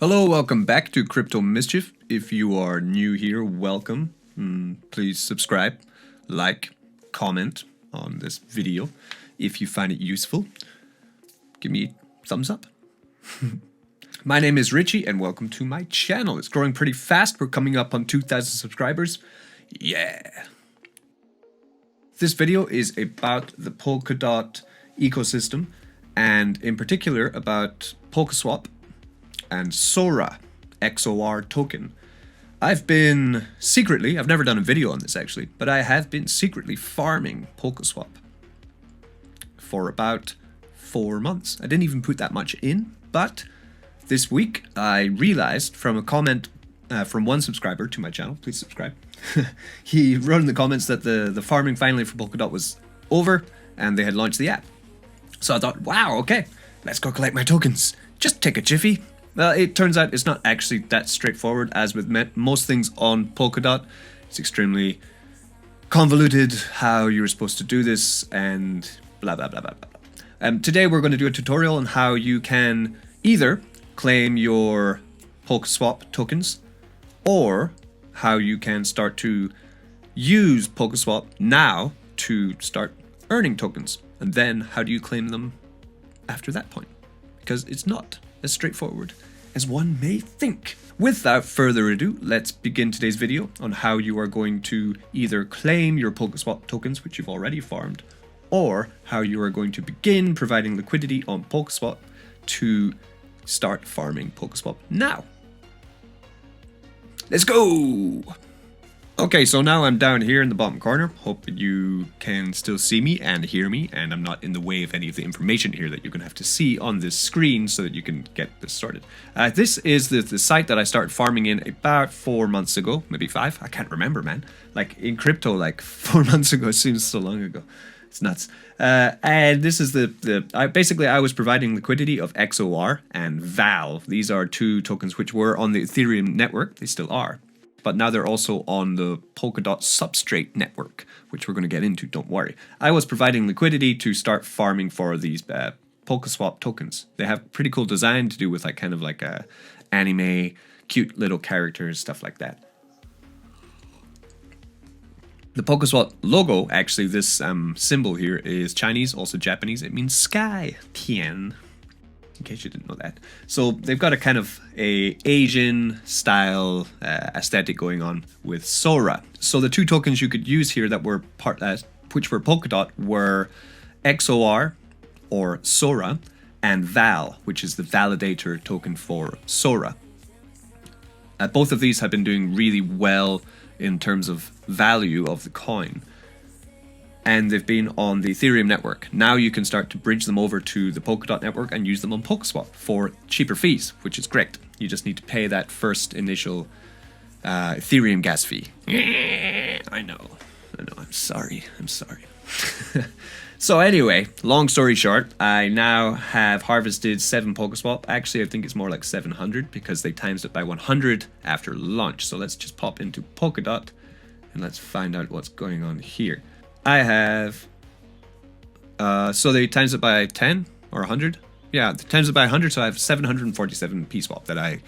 Hello, welcome back to Crypto Mischief. If you are new here, welcome. Please subscribe, like, comment on this video. If you find it useful, give me a thumbs up. My name is Richie and welcome to my channel. It's growing pretty fast. We're coming up on 2,000 subscribers. Yeah. This video is about the Polkadot ecosystem and in particular about Polkaswap and SORA XOR token. I've never done a video on this actually, but I have been secretly farming Polkaswap for about 4 months. I didn't even put that much in, but this week I realized from a comment from one subscriber to my channel, please subscribe. He wrote in the comments that the farming finally for Polkadot was over and they had launched the app. So I thought, wow, okay, let's go collect my tokens. Just take a jiffy. Well, it turns out it's not actually that straightforward as with most things on Polkadot. It's extremely convoluted how you're supposed to do this and blah, blah, blah, blah, blah. Today we're going to do a tutorial on how you can either claim your Polkaswap tokens or how you can start to use Polkaswap now to start earning tokens. And then how do you claim them after that point? Because it's not as straightforward as one may think. Without further ado, let's begin today's video on how you are going to either claim your Polkaswap tokens, which you've already farmed, or how you are going to begin providing liquidity on Polkaswap to start farming Polkaswap now. Let's go! Okay, so now I'm down here in the bottom corner. Hope you can still see me and hear me, and I'm not in the way of any of the information here that you're going to have to see on this screen so that you can get this started. This is the site that I started farming in about 4 months ago, maybe 5. I can't remember, man. Like in crypto, like 4 months ago seems so long ago. It's nuts. And this is basically I was providing liquidity of XOR and VAL. These are two tokens which were on the Ethereum network. They still are. But now they're also on the Polkadot substrate network, which we're going to get into, don't worry. I was providing liquidity to start farming for these Polkaswap tokens. They have pretty cool design to do with like kind of like anime, cute little characters, stuff like that. The Polkaswap logo, actually this symbol here is Chinese, also Japanese. It means sky, Tian. In case you didn't know that. So they've got a kind of a Asian style aesthetic going on with SORA. So the two tokens you could use here that were which were Polkadot were XOR or SORA and VAL, which is the validator token for SORA. Both of these have been doing really well in terms of value of the coin. And they've been on the Ethereum network. Now you can start to bridge them over to the Polkadot network and use them on Polkaswap for cheaper fees, which is great. You just need to pay that first initial Ethereum gas fee. I know, I'm sorry. So anyway, long story short, I now have harvested 7 Polkaswap. Actually, I think it's more like 700 because they times it by 100 after launch. So let's just pop into Polkadot and let's find out what's going on here. I have, so they times it by 10 or 100. Yeah, times it by 100, so I have 747 PSwap that I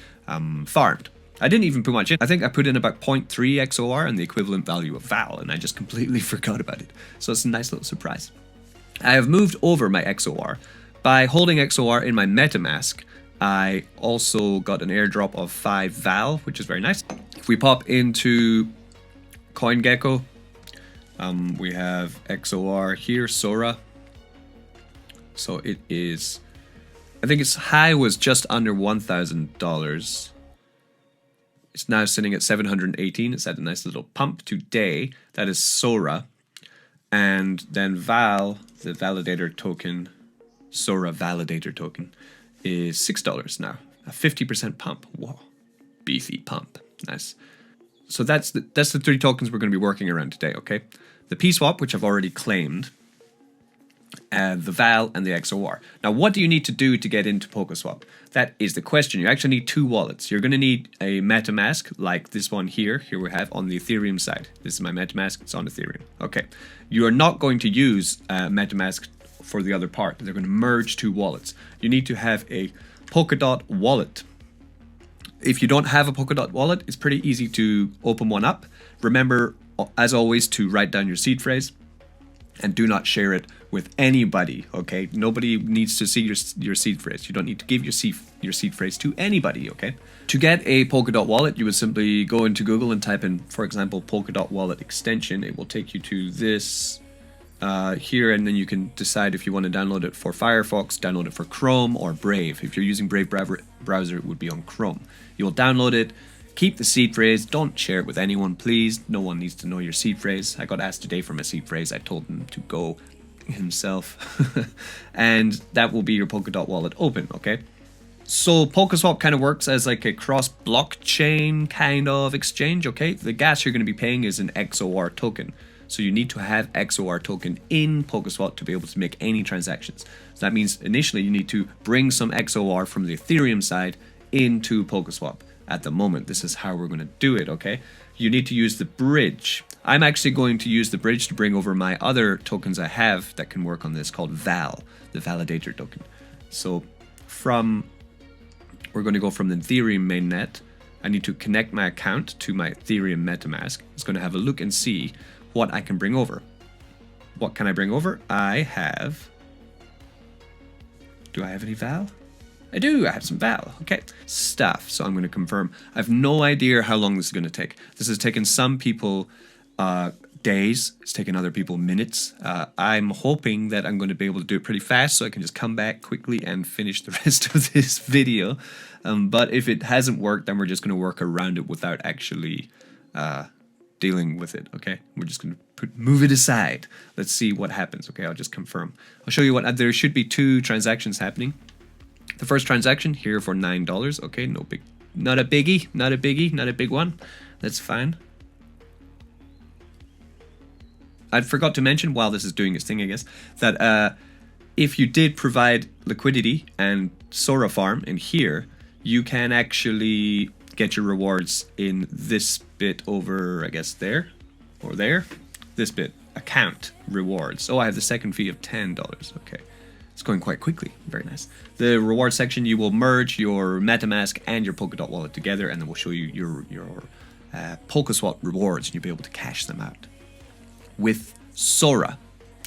farmed. I didn't even put much in. I think I put in about 0.3 XOR and the equivalent value of VAL, and I just completely forgot about it. So it's a nice little surprise. I have moved over my XOR. By holding XOR in my MetaMask, I also got an airdrop of 5 VAL, which is very nice. If we pop into CoinGecko, we have XOR here, SORA. So it is, I think its high was just under $1,000. It's now sitting at 718. It's had a nice little pump today. That is SORA. And then VAL, the validator token, SORA validator token, is $6 now. A 50% pump. Whoa, beefy pump. Nice. So that's the 3 tokens we're going to be working around today, okay? The PSwap, which I've already claimed, the VAL, and the XOR. Now, what do you need to do to get into Polkaswap? That is the question. You actually need 2 wallets. You're going to need a MetaMask, like this one here. Here we have on the Ethereum side. This is my MetaMask. It's on Ethereum. Okay. You are not going to use MetaMask for the other part. They're going to merge 2 wallets. You need to have a Polkadot wallet If you don't have a Polkadot wallet, it's pretty easy to open one up. Remember, as always, to write down your seed phrase and do not share it with anybody, okay? Nobody needs to see your seed phrase. You don't need to give your seed phrase to anybody, okay? To get a Polkadot wallet, you would simply go into Google and type in, for example, Polkadot wallet extension. It will take you to this here, and then you can decide if you want to download it for Firefox, download it for Chrome, or Brave. If you're using Brave browser, it would be on Chrome. You will download it, keep the seed phrase, don't share it with anyone, please. No one needs to know your seed phrase. I got asked today for my seed phrase. I told him to go himself. And that will be your Polkadot wallet open, okay? So Polkaswap kind of works as like a cross-blockchain kind of exchange, okay? The gas you're going to be paying is an XOR token. So you need to have XOR token in Polkaswap to be able to make any transactions. So that means initially you need to bring some XOR from the Ethereum side into Polkaswap. At the moment, this is how we're going to do it, okay? You need to use the bridge. I'm actually going to use the bridge to bring over my other tokens I have that can work on this called VAL, the validator token. So we're going to go from the Ethereum mainnet. I need to connect my account to my Ethereum MetaMask. It's going to have a look and see what I can bring over. What can I bring over? Do I have any VAL? I do, I have some VAL. Okay, stuff. So I'm going to confirm. I have no idea how long this is going to take. This has taken some people days. It's taken other people minutes. I'm hoping that I'm going to be able to do it pretty fast so I can just come back quickly and finish the rest of this video. But if it hasn't worked, then we're just going to work around it without actually dealing with it, okay? We're just going to move it aside. Let's see what happens, okay? I'll just confirm. I'll show you what, there should be 2 transactions happening. The first transaction here for $9, okay? Not a biggie, not a big one. That's fine. I forgot to mention, while this is doing its thing, I guess, that if you did provide liquidity and SORA farm in here, you can actually get your rewards in this bit over, I guess, there or there. This bit, account rewards. Oh, I have the second fee of $10. Okay, it's going quite quickly. Very nice. The reward section, you will merge your MetaMask and your Polkadot wallet together, and then we'll show you your Polkaswap rewards, and you'll be able to cash them out with SORA.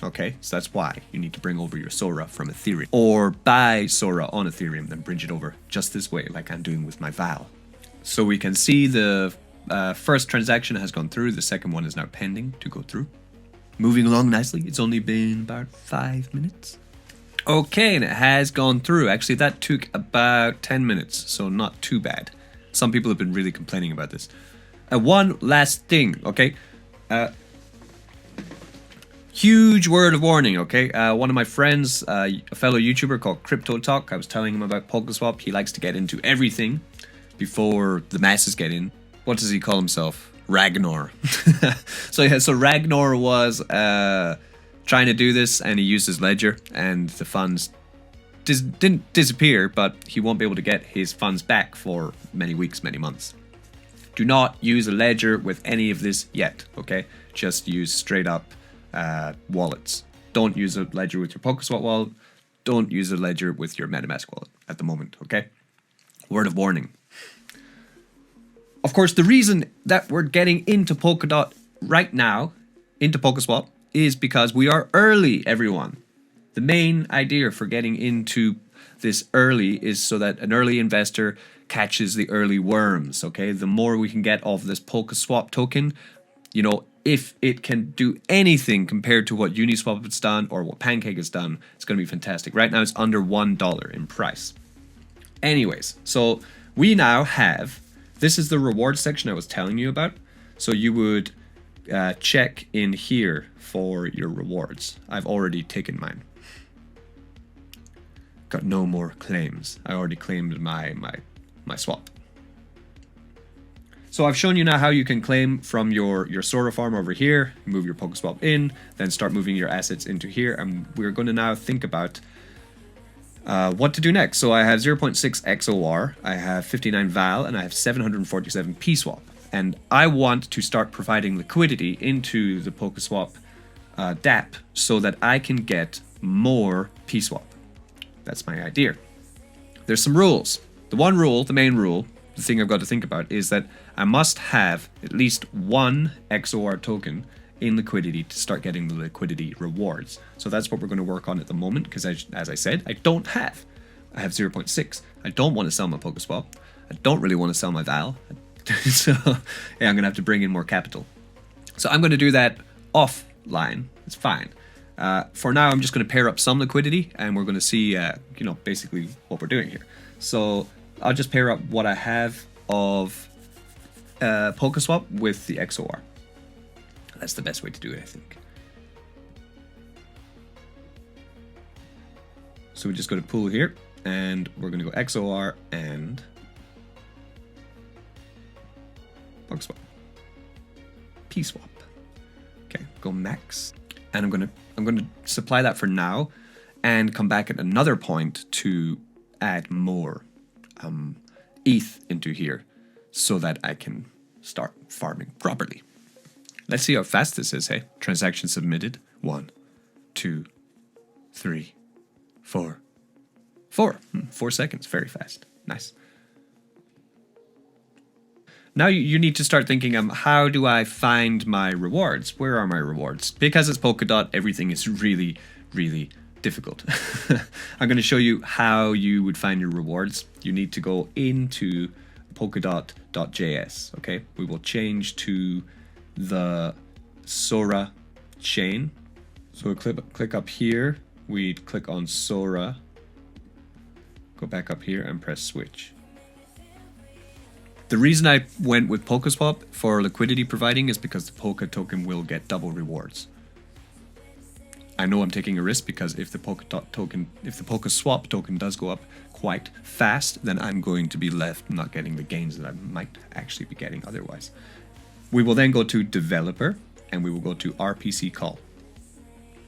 Okay, so that's why you need to bring over your SORA from Ethereum, or buy SORA on Ethereum, then bridge it over just this way, like I'm doing with my VAL. So we can see the first transaction has gone through. The second one is now pending to go through. Moving along nicely. It's only been about 5 minutes. Okay, and it has gone through. Actually, that took about 10 minutes, so not too bad. Some people have been really complaining about this. One last thing, okay? Huge word of warning, okay? One of my friends, a fellow YouTuber called Crypto Talk, I was telling him about Polkaswap. He likes to get into everything before the masses get in. What does he call himself? Ragnar. So Ragnar was trying to do this, and he used his ledger, and the funds didn't disappear, but he won't be able to get his funds back for many weeks, many months. Do not use a ledger with any of this yet, okay? Just use straight up wallets. Don't use a ledger with your Polkaswap wallet. Don't use a ledger with your MetaMask wallet at the moment, okay? Word of warning. Of course, the reason that we're getting into Polkadot right now, into Polkaswap, is because we are early, everyone. The main idea for getting into this early is so that an early investor catches the early worms, okay? The more we can get of this Polkaswap token, you know, if it can do anything compared to what Uniswap has done or what Pancake has done, it's going to be fantastic. Right now, it's under $1 in price. Anyways, so we now have, this is the reward section I was telling you about. So you would check in here for your rewards. I've already taken mine. Got no more claims. I already claimed my swap. So I've shown you now how you can claim from your SORA farm over here, move your Polkaswap in, then start moving your assets into here. And we're going to now think about what to do next. So I have 0.6 XOR, I have 59 VAL, and I have 747 PSwap. And I want to start providing liquidity into the Polkaswap DApp so that I can get more PSwap. That's my idea. There's some rules. The one rule, the main rule, the thing I've got to think about is that I must have at least one XOR token in liquidity to start getting the liquidity rewards. So that's what we're going to work on at the moment, because as I said, I have 0.6. I don't want to sell my Polkaswap. I don't really want to sell my Val. So yeah, I'm going to have to bring in more capital. So I'm going to do that offline. It's fine. For now, I'm just going to pair up some liquidity, and we're going to see, you know, basically what we're doing here. So I'll just pair up what I have of Polkaswap with the XOR. That's the best way to do it, I think. So we just go to pool here, and we're going to go XOR and Polkaswap. PSwap. Okay, go max, and I'm going to supply that for now, and come back at another point to add more ETH into here, so that I can start farming properly. Let's see how fast this is, hey? Transaction submitted. 1, 2, 3, 4. 4 seconds. Very fast. Nice. Now you need to start thinking, how do I find my rewards? Where are my rewards? Because it's Polkadot, everything is really, really difficult. I'm going to show you how you would find your rewards. You need to go into polkadot.js, okay? We will change to the SORA chain. So we click up here, we click on SORA, go back up here and press switch. The reason I went with Polkaswap for liquidity providing is because the Polka token will get double rewards. I know I'm taking a risk, because if the Polkaswap token does go up quite fast, then I'm going to be left not getting the gains that I might actually be getting otherwise. We will then go to developer, and we will go to RPC call.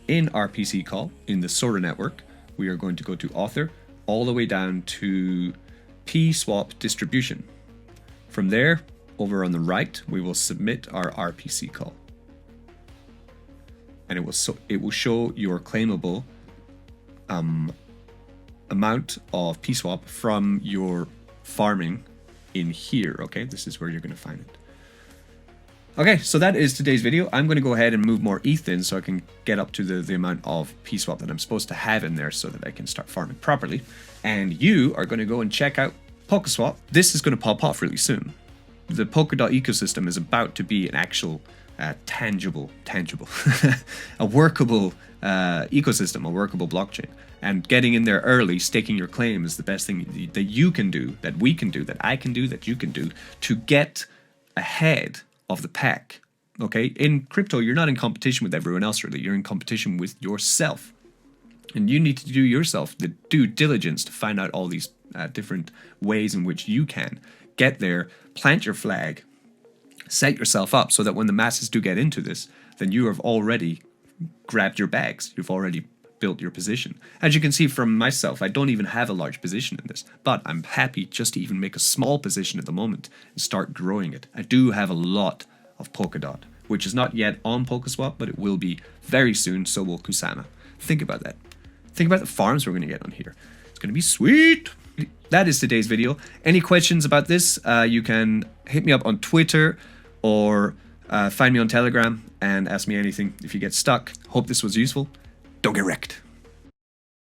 In RPC call, in the SORA network, we are going to go to author all the way down to PSwap distribution. From there, over on the right, we will submit our RPC call. And it will show your claimable amount of PSwap from your farming in here, okay? This is where you're going to find it. Okay, so that is today's video. I'm going to go ahead and move more ETH in so I can get up to the amount of PSwap that I'm supposed to have in there so that I can start farming properly. And you are going to go and check out Polkaswap. This is going to pop off really soon. The Polkadot ecosystem is about to be an actual tangible, a workable ecosystem, a workable blockchain. And getting in there early, staking your claim, is the best thing that you can do, that we can do, that I can do, that you can do to get ahead of the pack. Okay, in crypto, you're not in competition with everyone else, really. You're in competition with yourself. And you need to do yourself the due diligence to find out all these different ways in which you can get there, plant your flag, set yourself up so that when the masses do get into this, then you have already grabbed your bags. You've already built your position. As you can see from myself, I don't even have a large position in this, but I'm happy just to even make a small position at the moment and start growing it. I do have a lot of Polkadot, which is not yet on Polkaswap, but it will be very soon, so will Kusama. Think about that. Think about the farms we're going to get on here. It's going to be sweet. That is today's video. Any questions about this, you can hit me up on Twitter or find me on Telegram and ask me anything if you get stuck. Hope this was useful. Don't get wrecked.